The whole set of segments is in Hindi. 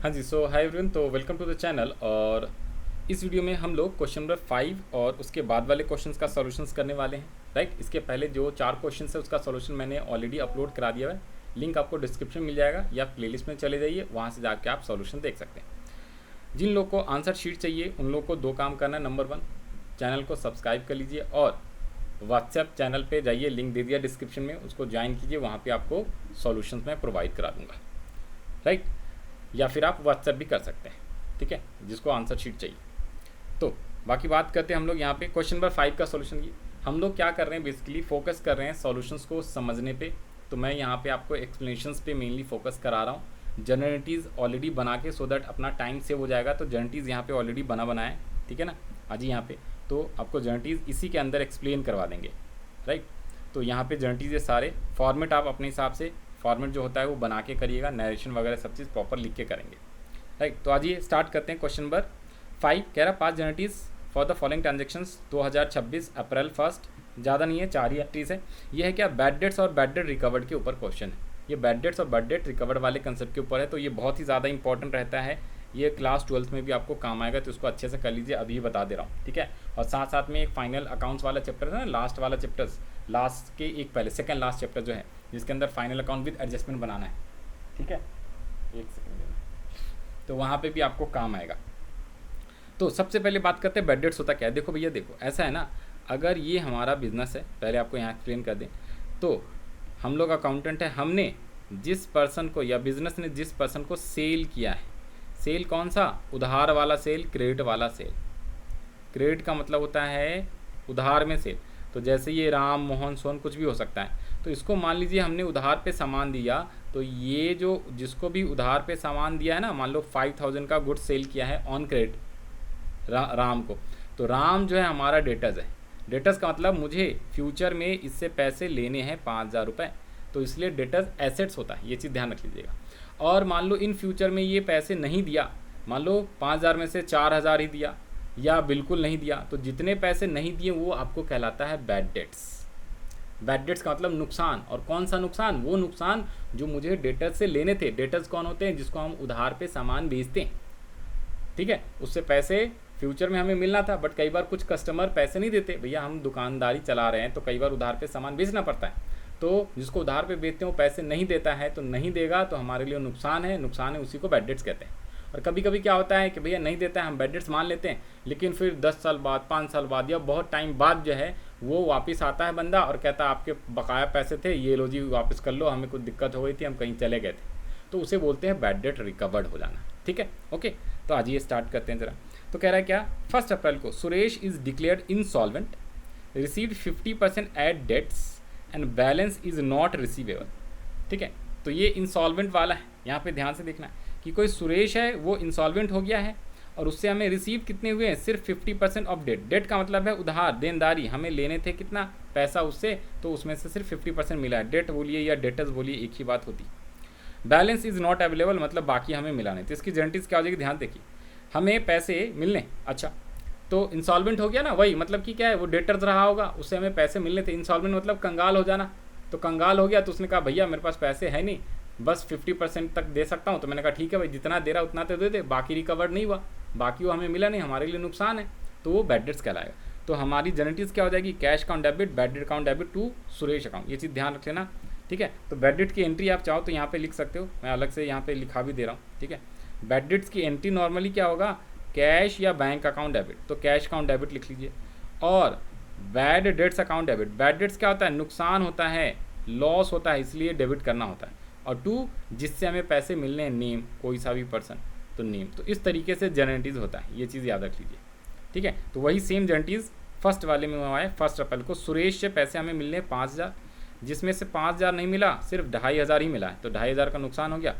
हाँ जी, सो हाय एवरीवन, तो वेलकम टू द चैनल। और इस वीडियो में हम लोग क्वेश्चन नंबर 5 और उसके बाद वाले क्वेश्चंस का सॉल्यूशंस करने वाले हैं। राइट, इसके पहले जो 4 क्वेश्चन है उसका सॉल्यूशन मैंने ऑलरेडी अपलोड करा दिया है। लिंक आपको डिस्क्रिप्शन में मिल जाएगा या प्लेलिस्ट में चले जाइए, वहाँ से जाके आप सॉल्यूशन देख सकते हैं। जिन लोग को आंसर शीट चाहिए उन लोग को 2 काम करना है। नंबर 1, चैनल को सब्सक्राइब कर लीजिए और व्हाट्सएप चैनल पे जाइए, लिंक दे दिया डिस्क्रिप्शन में, उसको ज्वाइन कीजिए। वहाँ पे आपको सॉल्यूशंस मैं प्रोवाइड करा दूँगा। राइट, या फिर आप व्हाट्सएप भी कर सकते हैं, ठीक है, जिसको आंसर शीट चाहिए। तो बाकी बात करते हैं हम लोग यहाँ पे क्वेश्चन नंबर 5 का सॉल्यूशन की। हम लोग क्या कर रहे हैं, बेसिकली फोकस कर रहे हैं सॉल्यूशंस को समझने पे। तो मैं यहाँ पे आपको एक्सप्लेनेशंस पे मेनली फोकस करा रहा हूँ। जनरलिटीज़ ऑलरेडी बना के, सो दैट अपना टाइम सेव हो जाएगा। तो जनरलिटीज़ यहाँ पे ऑलरेडी बना है, ठीक है ना। आज यहाँ पे तो आपको जनरलिटीज़ इसी के अंदर एक्सप्लेन करवा देंगे। राइट, तो यहाँ पे जनरलिटीज़ ये सारे फॉर्मेट आप अपने हिसाब से फॉर्मेट जो होता है वो बना के करिएगा, नरेशन वगैरह सब चीज़ प्रॉपर लिख के करेंगे। राइट, तो आज ये स्टार्ट करते हैं। क्वेश्चन नंबर 5 कह रहा 5 जनरलिटीज़ फॉर द फॉलोइंग ट्रांजेक्शंस 2026 अप्रैल 1। ज़्यादा नहीं है, 4 ही एंट्रीज है। ये है क्या, बैड डेट्स और बैड डेट रिकवर्ड के ऊपर क्वेश्चन है। ये बैड डेट्स और बैड डेट रिकवर्ड वाले कंसेप्ट के ऊपर है, तो ये बहुत ही ज़्यादा इंपॉर्टेंट रहता है। ये क्लास 12th में भी आपको काम आएगा, तो इसको अच्छे से कर लीजिए, अभी बता दे रहा हूँ, ठीक है। और साथ साथ में एक फाइनल अकाउंट्स वाला चैप्टर है ना, लास्ट वाला चैप्टर्स, लास्ट के एक पहले सेकंड लास्ट चैप्टर जो है, जिसके अंदर फाइनल अकाउंट विद एडजस्टमेंट बनाना है, ठीक है। एक सेकंड, तो वहाँ पे भी आपको काम आएगा। तो सबसे पहले बात करते हैं बैड डेट्स होता क्या है। देखो भैया, देखो ऐसा है ना, अगर ये हमारा बिजनेस है, पहले आपको यहाँ एक्सप्लेन कर दें, तो हम लोग अकाउंटेंट है, हमने जिस पर्सन को या बिजनेस ने जिस पर्सन को सेल किया है, सेल कौन सा, उधार वाला सेल, क्रेडिट वाला सेल। क्रेडिट का मतलब होता है उधार में सेल। तो जैसे ये राम, मोहन, सोहन कुछ भी हो सकता है। तो इसको मान लीजिए हमने उधार पे सामान दिया, तो ये जो जिसको भी उधार पे सामान दिया है ना, मान लो 5000 का गुड सेल किया है ऑन क्रेडिट राम को, तो राम जो है हमारा डेटर्स है। डेटर्स का मतलब मुझे फ्यूचर में इससे पैसे लेने हैं 5000 रुपये, तो इसलिए डेटर्स एसेट्स होता है, ये चीज़ ध्यान रख लीजिएगा। और मान लो इन फ्यूचर में ये पैसे नहीं दिया, मान लो 5000 में से 4000 ही दिया या बिल्कुल नहीं दिया, तो जितने पैसे नहीं दिए वो आपको कहलाता है बैड डेट्स। बैड डेट्स का मतलब नुकसान। और कौन सा नुकसान, वो नुकसान जो मुझे डेटर्स से लेने थे। डेटर्स कौन होते हैं, जिसको हम उधार पे सामान बेचते हैं, ठीक है, उससे पैसे फ्यूचर में हमें मिलना था, बट कई बार कुछ कस्टमर पैसे नहीं देते। भैया हम दुकानदारी चला रहे हैं, तो कई बार उधार पे सामान बेचना पड़ता है। तो जिसको उधार पे बेचते हैं वो पैसे नहीं देता है, तो नहीं देगा, तो हमारे लिए नुकसान है, नुकसान है, उसी को बैड डेट्स कहते हैं। और कभी कभी क्या होता है कि भैया नहीं देता है, हम बैड डेट्स मान लेते हैं, लेकिन फिर 10 साल बाद, 5 साल बाद या बहुत टाइम बाद जो है वो वापस आता है बंदा और कहता है आपके बकाया पैसे थे, ये लो जी वापस कर लो, हमें कुछ दिक्कत हो गई थी, हम कहीं चले गए थे। तो उसे बोलते हैं बैड डेट रिकवर्ड हो जाना, ठीक है। ओके, तो आज ये स्टार्ट करते हैं ज़रा। तो कह रहा है क्या, 1 अप्रैल को Suresh is declared insolvent, received 50% at debts and balance is not receivable, ठीक है। तो ये इंसॉल्वेंट वाला है, यहाँ पे ध्यान से देखना कि कोई सुरेश है वो इंसॉल्वेंट हो गया है और उससे हमें रिसीव कितने हुए हैं, सिर्फ 50% ऑफ डेट। डेट का मतलब है उधार, देनदारी, हमें लेने थे कितना पैसा उससे, तो उसमें से सिर्फ 50% मिला है। डेट बोलिए या डेटर्स बोलिए, एक ही बात होती। बैलेंस इज़ नॉट अवेलेबल मतलब बाकी हमें मिला नहीं। तो इसकी जनरलिटीज़ क्या हो जाएगी, ध्यान देखिए, हमें पैसे मिलने, अच्छा तो इंसॉल्वेंट हो गया ना, वही मतलब कि क्या है, वो डेटर्स रहा होगा, उससे हमें पैसे मिलने थे। इंसॉल्वेंट मतलब कंगाल हो जाना, तो कंगाल हो गया, तो उसने कहा भैया मेरे पास पैसे है नहीं, बस 50% तक दे सकता हूँ। तो मैंने कहा ठीक है भाई, जितना दे रहा उतना तो दे दे, बाकी रिकवर्ड नहीं हुआ, बाकी वो हमें मिला नहीं, हमारे लिए नुकसान है, तो वो बैड डेट्स कहलाएगा। तो हमारी जनरलिटीज़ क्या हो जाएगी, cash account debit, bad debt account debit to Suresh account, ये चीज़ ध्यान रख लेना, ठीक है। तो बैड डेट की एंट्री आप चाहो तो यहाँ पे लिख सकते हो, मैं अलग से यहाँ पे लिखा भी दे रहा हूँ, ठीक है। बैड डेट्स की एंट्री नॉर्मली क्या होगा, कैश या बैंक अकाउंट डेबिट, तो कैश अकाउंट डेबिट लिख लीजिए। और bad debts account debit, bad dates क्या होता है, नुकसान होता है, लॉस होता है, इसलिए डेबिट करना होता है। और टू, जिससे हमें पैसे मिलने हैं, नेम, कोई सा भी पर्सन, तो नेम। तो इस तरीके से जनरलिटीज़ होता है, ये चीज़ याद रख लीजिए, ठीक है। तो वही सेम जनरलिटीज़ फर्स्ट वाले में हुआ है। 1 अप्रैल को सुरेश से पैसे हमें मिलने 5000, जिसमें से 5000 नहीं मिला, सिर्फ 2500 ही मिला है, तो 2500 का नुकसान हो गया।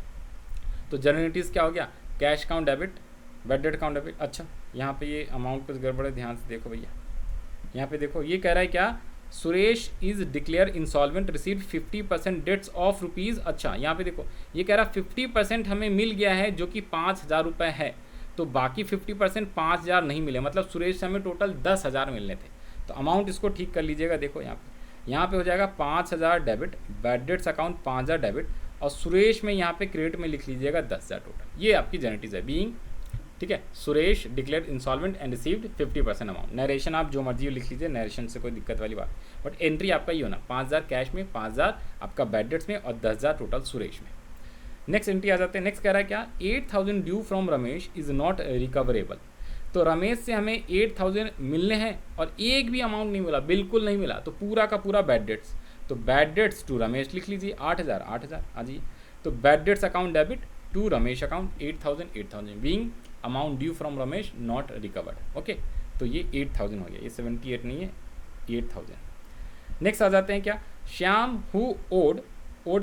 तो जनरलिटीज़ क्या हो गया, cash account debit, bad debt account debit. अच्छा, यहाँ पे ये अमाउंट कुछ गड़बड़ है, ध्यान से देखो भैया, यहाँ पे देखो ये कह रहा है क्या, Suresh is declare insolvent, receive 50% debts of rupees. अच्छा, यहाँ पे देखो ये कह रहा 50% हमें मिल गया है जो कि 5000 रुपये है, तो बाकी 50% 5000 नहीं मिले, मतलब सुरेश से हमें टोटल 10,000 मिलने थे। तो अमाउंट इसको ठीक कर लीजिएगा, देखो यहाँ पे हो जाएगा 5000 debit, bad debts account 5000 debit, और सुरेश में यहाँ पे क्रेडिट में लिख लीजिएगा 10,000 टोटल। ये आपकी जेनेटिव है बीइंग, ठीक है। Suresh declare insolvent and received 50% amount. Narration आप जो मर्जी लिख लीजिए, नरेशन से कोई दिक्कत वाली बात, बट एंट्री आपका ये होना 5,000 कैश में, 5,000 आपका बैड डेट्स में और 10,000 टोटल सुरेश में। नेक्स्ट एंट्री आ जाते हैं। नेक्स्ट कह रहा है क्या, 8,000 due from Ramesh is not recoverable. तो रमेश से हमें 8,000 मिलने हैं और एक भी अमाउंट नहीं मिला, बिल्कुल नहीं मिला, तो पूरा का पूरा बैड डेट्स। तो बैड डेट्स टू रमेश लिख लीजिए 8,000 आ जाइए। तो bad debts account debit to Ramesh account 8,000 being amount due from Ramesh not recovered. Okay, तो ये 8,000 हो गया, ये 78 नहीं है, 8,000। नेक्स्ट आ जाते हैं क्या, श्याम हु ओड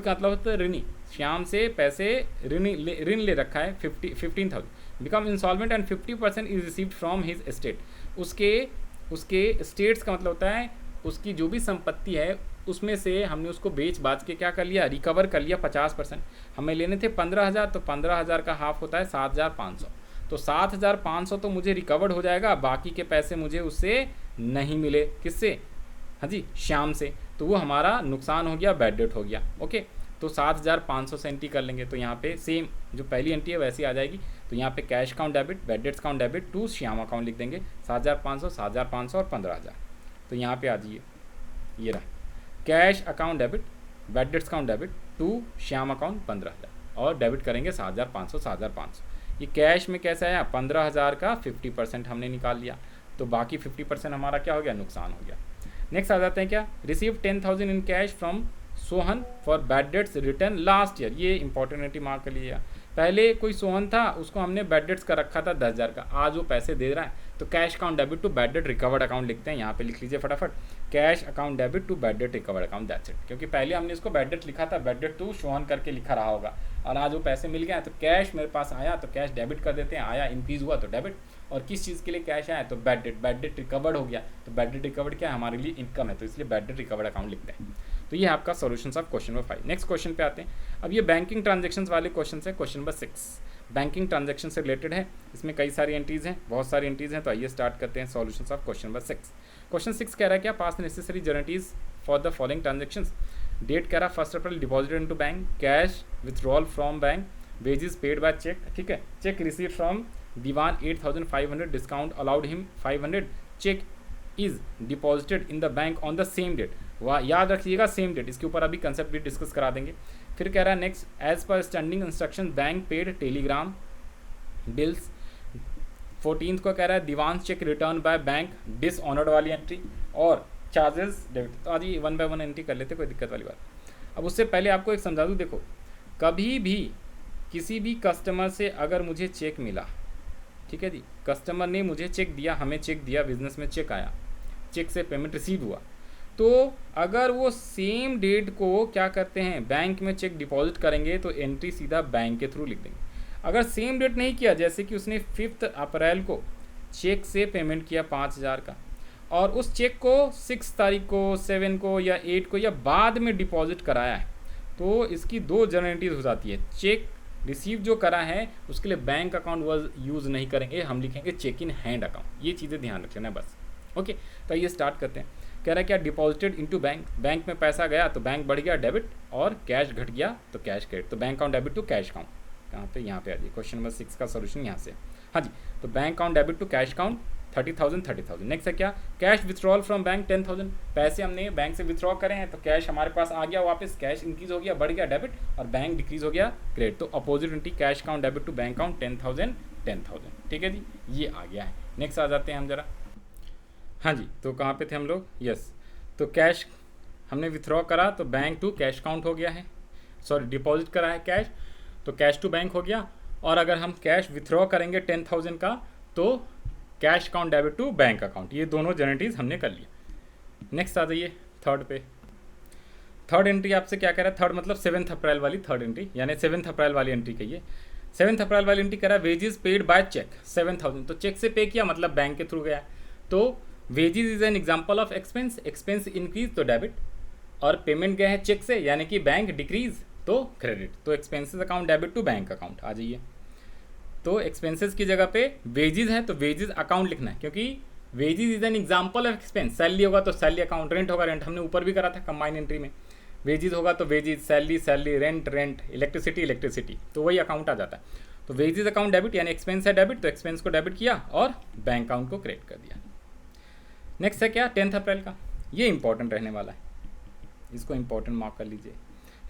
का मतलब होता है ऋणी। श्याम से पैसे ऋण ले रखा है 15,000, become insolvent and 50% is received from his estate. उसके स्टेट्स का मतलब होता है उसकी जो भी संपत्ति है उसमें से हमने उसको बेच बाच के क्या कर लिया, रिकवर कर लिया 50%। हमें लेने थे 15,000, तो 15,000 का हाफ होता है 7,500। तो 7,500 तो मुझे रिकवर्ड हो जाएगा, बाकी के पैसे मुझे उससे नहीं मिले। किससे, हाँ जी, श्याम से। तो वो हमारा नुकसान हो गया, बैड डेट हो गया। ओके, तो 7,500 से एंट्री कर लेंगे। तो यहाँ पे सेम जो पहली एंट्री है वैसी आ जाएगी। तो यहाँ पे cash account debit, bad debts account debit to Shyam account लिख देंगे 7,500 और 15,000। तो यहाँ पे आ जाइए, ये रहा cash account debit, bad debts account debit to Shyam account 15,000 और डेबिट करेंगे 7,500। ये कैश में कैसे आया, 15,000 का 50% हमने निकाल लिया, तो बाकी 50% हमारा क्या हो गया, नुकसान हो गया। नेक्स्ट आ जाते हैं क्या, receive 10,000 in cash from Sohan for bad debts return last year. ये इंपॉर्टेंट एंट्री मार्क कर लिया। पहले कोई सोहन था, उसको हमने बैड डेट्स का रखा था 10,000 का, आज वो पैसे दे रहा है, तो cash account debit to bad debt recovered account लिखते हैं। यहाँ पे लिख लीजिए फटाफट, cash account debit to bad debt recovered account, that's it. क्योंकि पहले हमने इसको बैड डेट लिखा था, बैड डेट टू सोहन करके लिखा रहा होगा, और आज वो पैसे मिल गए, तो कैश मेरे पास आया तो कैश डेबिट कर देते हैं, आया इंक्रीज हुआ तो डेबिट। और किस चीज़ के लिए कैश आया, तो बैड डेट रिकवर्ड हो गया। तो बैड डेट रिकवर्ड क्या है, हमारे लिए इनकम है, तो इसलिए बैड डेट रिकवर्ड अकाउंट लिखते हैं। तो ये आपका solutions of question number 5। Next question पे आते हैं। अब ये बैंकिंग ट्रांजेक्शन्स वाले क्वेश्चन है। क्वेश्चन नंबर 6 बैंकिंग ट्रांजेक्शन से रिलेटेड है। इसमें कई सारी एंट्रीज हैं, बहुत सारी एंट्रीज हैं। तो आइए स्टार्ट करते हैं solutions of question number 6। Question 6 कह रहा है क्या, pass necessary guarantees for the following transactions. Date कह रहा 1 April deposited into bank, cash withdrawal from bank, wages paid by cheque, ठीक है, cheque receive from Dewan 8,500, discount allowed him 500, cheque is deposited in the bank on the same date. वाह, याद रखिएगा सेम डेट, इसके ऊपर अभी कंसेप्ट भी डिस्कस करा देंगे। फिर कह रहा है next, as per standing instruction bank paid telegram bills. 14 को कह रहा है Dewan cheque return by bank, dishonoured वाली एंट्री और चार्जेस डेबिट। तो आज ये 1 बाय 1 एंट्री कर लेते, कोई दिक्कत वाली बात। अब उससे पहले आपको एक समझा दूँ, देखो कभी भी किसी भी कस्टमर से अगर मुझे चेक मिला, ठीक है जी, कस्टमर ने मुझे चेक दिया, हमें चेक दिया, बिजनेस में चेक आया, चेक से पेमेंट रिसीव हुआ, तो अगर वो सेम डेट को क्या करते हैं, बैंक में चेक डिपॉजिट करेंगे, तो एंट्री सीधा बैंक के थ्रू लिख देंगे। अगर सेम डेट नहीं किया, जैसे कि उसने 5 अप्रैल को चेक से पेमेंट किया 5,000 का, और उस चेक को 6 तारीख को, 7 को या 8 को या बाद में डिपॉजिट कराया है, तो इसकी 2 जनरलिटीज हो जाती है। चेक रिसीव जो करा है उसके लिए बैंक अकाउंट वर्ड यूज़ नहीं करेंगे, हम लिखेंगे चेक इन हैंड अकाउंट। ये चीज़ें ध्यान रख लेना बस। ओके, तो ये स्टार्ट करते हैं। कह रहा है क्या, डिपॉजिटेड इनटू बैंक, बैंक में पैसा गया तो बैंक बढ़ गया डेबिट, और कैश घट गया तो कैश क्रेडिट। तो bank account debit to cash account, कहाँ पे, यहाँ पे आ जाइए। क्वेश्चन नंबर 6 का सोल्यूशन यहाँ से, हाँ जी। तो bank account debit to cash account 30,000। Next है क्या, कैश विथड्रॉल फ्रॉम बैंक 10,000, पैसे हमने बैंक से विथड्रॉ करे हैं, तो कैश हमारे पास आ गया वापस, कैश इंक्रीज हो गया, बढ़ गया डेबिट, और बैंक डिक्रीज हो गया क्रेडिट। तो opposite entry cash account debit to bank account 10,000, ठीक है जी, ये आ गया है। नेक्स्ट आ जाते हैं हम जरा, हाँ जी। तो कहाँ पे थे हम लोग, यस, तो कैश हमने विथड्रॉ करा तो बैंक टू कैश अकाउंट हो गया है, सॉरी डिपॉजिट करा है कैश, तो कैश टू बैंक हो गया। और अगर हम कैश विथड्रॉ करेंगे 10,000 का, तो cash account debit to bank account, ये दोनों जनरलिटीज हमने कर लिया। नेक्स्ट आ जाइए थर्ड पे। थर्ड एंट्री आपसे क्या कह रहा है, थर्ड मतलब 7 अप्रैल वाली थर्ड एंट्री, यानी 7 अप्रैल वाली एंट्री कहिए। 7 अप्रैल वाली एंट्री कह रहा है वेजेस पेड बाय चेक 7,000, तो चेक से पे किया मतलब बैंक के थ्रू गया, तो wages is an example of expense, expense increase तो डेबिट, और पेमेंट गया है चेक से यानी कि बैंक डिक्रीज तो क्रेडिट। तो expenses account debit to bank account आ जाइए। तो एक्सपेंसेस की जगह पे वेजेस है तो वेजेस अकाउंट लिखना है, क्योंकि wages is an example of expense, salary होगा तो सैलरी अकाउंट, रेंट होगा रेंट, हमने ऊपर भी करा था कंबाइन एंट्री में। वेजिज होगा तो wages, salary salary, rent rent, electricity electricity, तो वही अकाउंट आ जाता है। तो वेजिज अकाउंट डेबिट यानी एक्सपेंस है डेबिट, तो एक्सपेंस को डेबिट किया और बैंक अकाउंट को क्रेडिट कर दिया। नेक्स्ट है क्या 10 अप्रैल का, ये इंपॉर्टेंट रहने वाला है, इसको इंपॉर्टेंट मार्क कर लीजिए,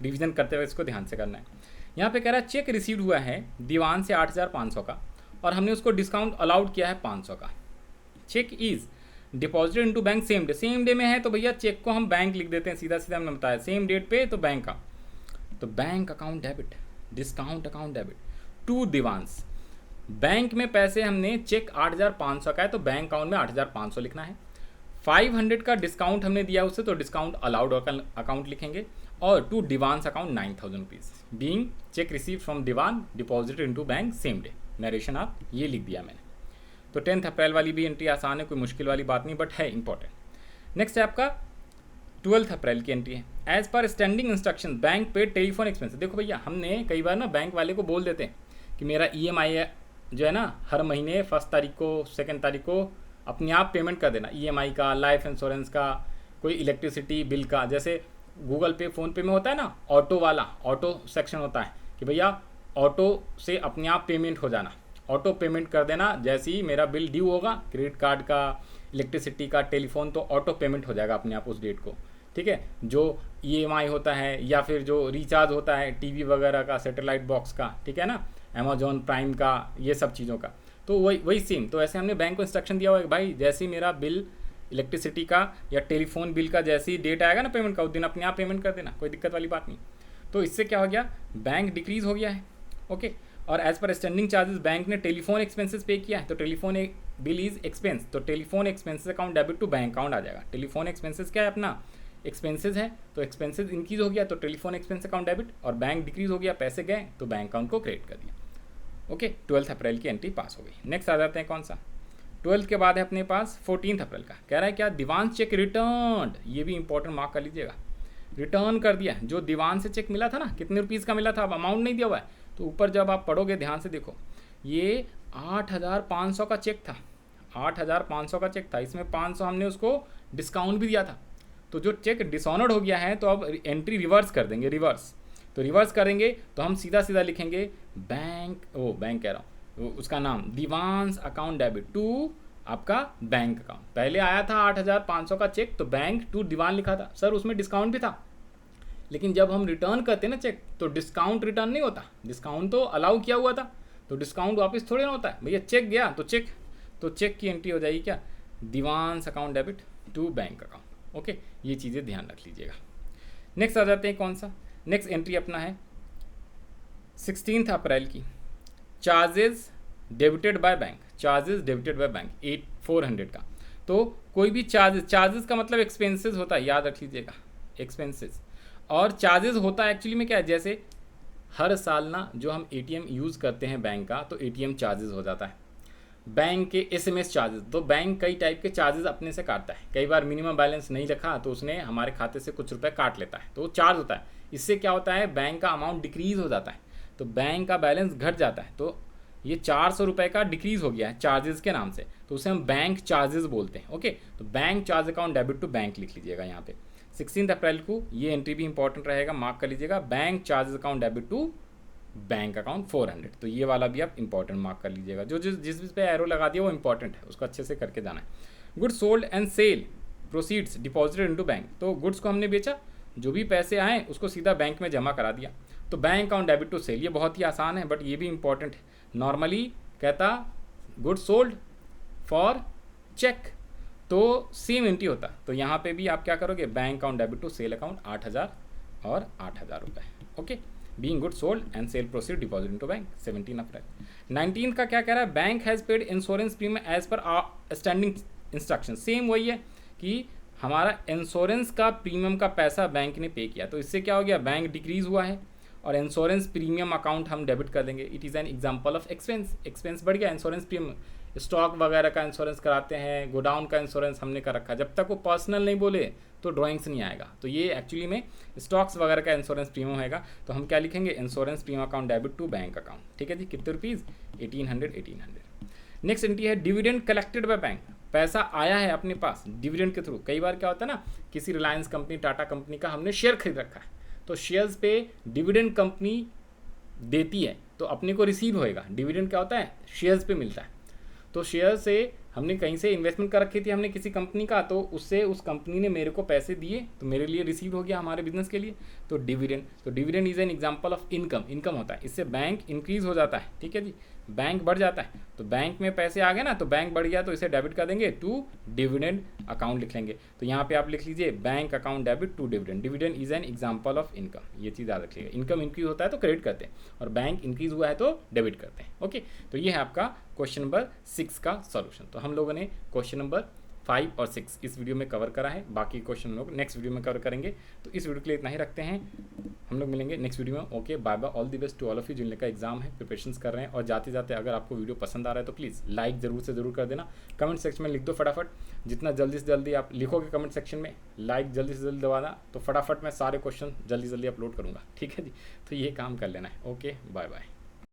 रिवीजन करते हुए इसको ध्यान से करना है। यहाँ पे कह रहा है चेक रिसीव हुआ है दीवान से 8,500 का और हमने उसको डिस्काउंट अलाउड किया है 500 का। Cheque is deposited into bank same day, same day में है तो भैया चेक को हम बैंक लिख देते हैं, सीधा सीधा हमने बताया सेम डेट पे, तो बैंक का, तो bank account debit, discount account debit to Dewan's. Bank में पैसे हमने चेक 8,500 का है तो बैंक अकाउंट में 8,500 लिखना है। 500 का डिस्काउंट हमने दिया उससे तो डिस्काउंट अलाउड अकाउंट लिखेंगे, और to Dewan's account 9,000 rupees being cheque receive from Dewan deposited into bank same day. Narration आप ये लिख दिया मैंने। तो 10 अप्रैल वाली भी एंट्री आसान है, कोई मुश्किल वाली बात नहीं, बट है इंपॉर्टेंट। नेक्स्ट है आपका 12 अप्रैल की एंट्री है। As per standing instruction bank pay telephone expense. देखो भैया हमने कई बार ना बैंक वाले को बोल देते हैं कि मेरा EMI जो है ना हर महीने 1 तारीख को 2 तारीख को अपने आप पेमेंट कर देना, EMI का, लाइफ इंश्योरेंस का, कोई इलेक्ट्रिसिटी बिल का, जैसे गूगल पे फ़ोन पे में होता है ना ऑटो वाला, ऑटो सेक्शन होता है कि भैया ऑटो से अपने आप पेमेंट हो जाना, ऑटो पेमेंट कर देना, जैसे ही मेरा बिल ड्यू होगा क्रेडिट कार्ड का, इलेक्ट्रिसिटी का, टेलीफोन, तो ऑटो पेमेंट हो जाएगा अपने आप उस डेट को, ठीक है। जो EMI होता है या फिर जो रिचार्ज होता है टीवी वगैरह का, सैटेलाइट बॉक्स का, ठीक है ना, अमेजॉन प्राइम का, ये सब चीज़ों का, तो वही सेम। तो ऐसे हमने बैंक को इंस्ट्रक्शन दिया हुआ है भाई जैसे ही मेरा बिल इलेक्ट्रिसिटी का या टेलीफोन बिल का जैसे ही डेट आएगा ना पेमेंट का, उस दिन अपने आप पेमेंट कर देना, कोई दिक्कत वाली बात नहीं। तो इससे क्या हो गया, बैंक डिक्रीज़ हो गया है, ओके। और as per standing charges bank ने टेलीफोन एक्सपेंसेस पे किया है, तो टेलीफोन बिल इज एक्सपेंस, तो telephone expenses account debit to bank account आ जाएगा। टेलीफोन एक्सपेंसेस क्या है अपना, एक्सपेंसेस है, तो एक्सपेंसेस इंक्रीज हो गया तो टेलीफोन एक्सपेंस अकाउंट डेबिट, और बैंक डिक्रीज हो गया, पैसे गए तो बैंक अकाउंट को क्रेडिट कर दिया, ओके। 12 अप्रैल की एंट्री पास हो गई। नेक्स्ट आ जाते हैं कौन सा, 12 के बाद है अपने पास 14 अप्रैल का। कह रहा है क्या, दीवान चेक रिटर्न, ये भी इंपॉर्टेंट मार्क कर लीजिएगा, रिटर्न कर दिया। जो दीवान से चेक मिला था ना, कितने रुपीज़ का मिला था, अब अमाउंट नहीं दिया हुआ है, तो ऊपर जब आप पढ़ोगे ध्यान से देखो, ये 8,500 का चेक था, 8,500 का चेक था, इसमें 500 हमने उसको डिस्काउंट भी दिया था। तो जो चेक डिसऑनर्ड हो गया है तो अब एंट्री रिवर्स कर देंगे, रिवर्स। तो रिवर्स करेंगे तो हम सीधा सीधा लिखेंगे बैंक कह रहा हूँ, उसका नाम दीवान्स अकाउंट डेबिट टू आपका बैंक अकाउंट। पहले आया था 8,500 का चेक तो बैंक टू दीवान लिखा था, सर उसमें डिस्काउंट भी था, लेकिन जब हम रिटर्न करते हैं ना चेक तो डिस्काउंट रिटर्न नहीं होता, डिस्काउंट तो अलाउ किया हुआ था, तो डिस्काउंट वापस थोड़ी ना होता है भैया, चेक गया तो चेक की एंट्री हो जाएगी क्या, Dewan's account debit to bank account, okay. ये चीज़ें ध्यान रख लीजिएगा। नेक्स्ट आ जाते हैं कौन सा, नेक्स्ट एंट्री अपना है 16 अप्रैल की, charges debited by bank, charges debited by bank 400 का। तो कोई भी चार्जेस का मतलब एक्सपेंसेस होता है, याद रख लीजिएगा, एक्सपेंसेस। और चार्जेस होता है एक्चुअली में क्या है, जैसे हर साल ना जो हम ATM यूज़ करते हैं बैंक का, तो ATM चार्जेस हो जाता है, बैंक के SMS चार्जेस, तो बैंक कई टाइप के चार्जेस अपने से काटता है। कई बार मिनिमम बैलेंस नहीं रखा तो उसने हमारे खाते से कुछ रुपए काट लेता है, तो वो चार्ज होता है। इससे क्या होता है, बैंक का अमाउंट डिक्रीज़ हो जाता है, तो बैंक का बैलेंस घट जाता है। तो ये 400 रुपये का डिक्रीज़ हो गया है चार्जेस के नाम से, तो उसे हम बैंक चार्जेस बोलते हैं, ओके। तो bank charge account debit to bank लिख लीजिएगा यहाँ पे 16 अप्रैल को, ये एंट्री भी इंपॉर्टेंट रहेगा, मार्क कर लीजिएगा, bank charges account debit to bank account 400। तो ये वाला भी आप इंपॉर्टेंट मार्क कर लीजिएगा, जो जिस पे एरो लगा दिया वो इंपॉर्टेंट है, उसको अच्छे से करके जाना है। Goods sold and sale proceeds deposited into bank, तो गुड्स को हमने बेचा, जो भी पैसे आए उसको सीधा बैंक में जमा करा दिया, तो bank account debit to sale. ये बहुत ही आसान है बट ये भी इंपॉर्टेंट है। नॉर्मली कहता गुड्स सोल्ड फॉर चेक, तो सेम एंट्री होता, तो यहाँ पे भी आप क्या करोगे, bank account debit to sale account 8,000 और 8,000 रुपये, okay. Being good sold and sale proceed deposit into bank 17 April. 19 का क्या कह रहा है, bank has paid insurance premium as per standing instruction. Same वही है कि हमारा इंश्योरेंस का प्रीमियम का पैसा बैंक ने पे किया, तो इससे क्या हो गया, बैंक डिक्रीज़ हुआ है और इंश्योरेंस प्रीमियम अकाउंट हम डेबिट कर देंगे। It is an example of expense, expense बढ़ गया, इंश्योरेंस प्रीमियम, स्टॉक वगैरह का इंश्योरेंस कराते हैं, गोडाउन का इंश्योरेंस हमने कर रखा है, जब तक वो पर्सनल नहीं बोले तो ड्राइंग्स नहीं आएगा, तो ये एक्चुअली में स्टॉक्स वगैरह का इंश्योरेंस प्रीमियम होगा, तो हम क्या लिखेंगे, insurance premium account debit to bank account, ठीक है जी। कितने रुपीज़, 1800। नेक्स्ट एंट्री है डिविडेंड कलेक्टेड बाय बैंक, पैसा आया है अपने पास डिविडेंड के थ्रू। कई बार क्या होता है ना, किसी रिलायंस कंपनी, टाटा कंपनी का हमने शेयर खरीद रखा है, तो शेयर्स पे डिविडेंड कंपनी देती है तो अपने को रिसीव होएगा। डिविडेंड क्या होता है, शेयर्स पे मिलता है। तो शेयर से हमने कहीं से इन्वेस्टमेंट कर रखी थी हमने किसी कंपनी का, तो उससे उस कंपनी ने मेरे को पैसे दिए तो मेरे लिए रिसीव हो गया हमारे बिजनेस के लिए, तो डिविडेंड। तो dividend is an example of income. Income होता है, इससे बैंक इंक्रीज हो जाता है, ठीक है जी, बैंक बढ़ जाता है। तो बैंक में पैसे आ गए ना, तो बैंक बढ़ गया तो इसे डेबिट कर देंगे टू डिविडेंड अकाउंट लिख लेंगे। तो यहाँ पे आप लिख लीजिए bank account debit to dividend. Dividend is an example of income, ये चीज़ याद रखिएगा। इनकम इंक्रीज होता है तो क्रेडिट करते हैं और बैंक इंक्रीज हुआ है तो डेबिट करते हैं। ओके, तो ये है आपका क्वेश्चन नंबर 6 का सॉल्यूशन। तो हम लोगों ने क्वेश्चन नंबर 5 और 6 इस वीडियो में कवर करा है, बाकी क्वेश्चन हम लोग नेक्स्ट वीडियो में कवर करेंगे। तो इस वीडियो के लिए इतना ही रखते हैं, हम लोग मिलेंगे नेक्स्ट वीडियो में। Okay, bye bye, all the best to all of you जिनके का एग्जाम है, प्रिपरेशंस कर रहे हैं। और जाते जाते अगर आपको वीडियो पसंद आ रहा है तो प्लीज़ लाइक जरूर से ज़रूर कर देना। कमेंट सेक्शन में लिख दो फटाफट, जितना जल्दी से जल्दी आप लिखोगे कमेंट सेक्शन में लाइक जल्दी से जल्दी दबाना, तो फटाफट मैं सारे क्वेश्चन जल्दी जल्दी अपलोड करूँगा, ठीक है जी। तो ये काम कर लेना है। Okay, bye bye.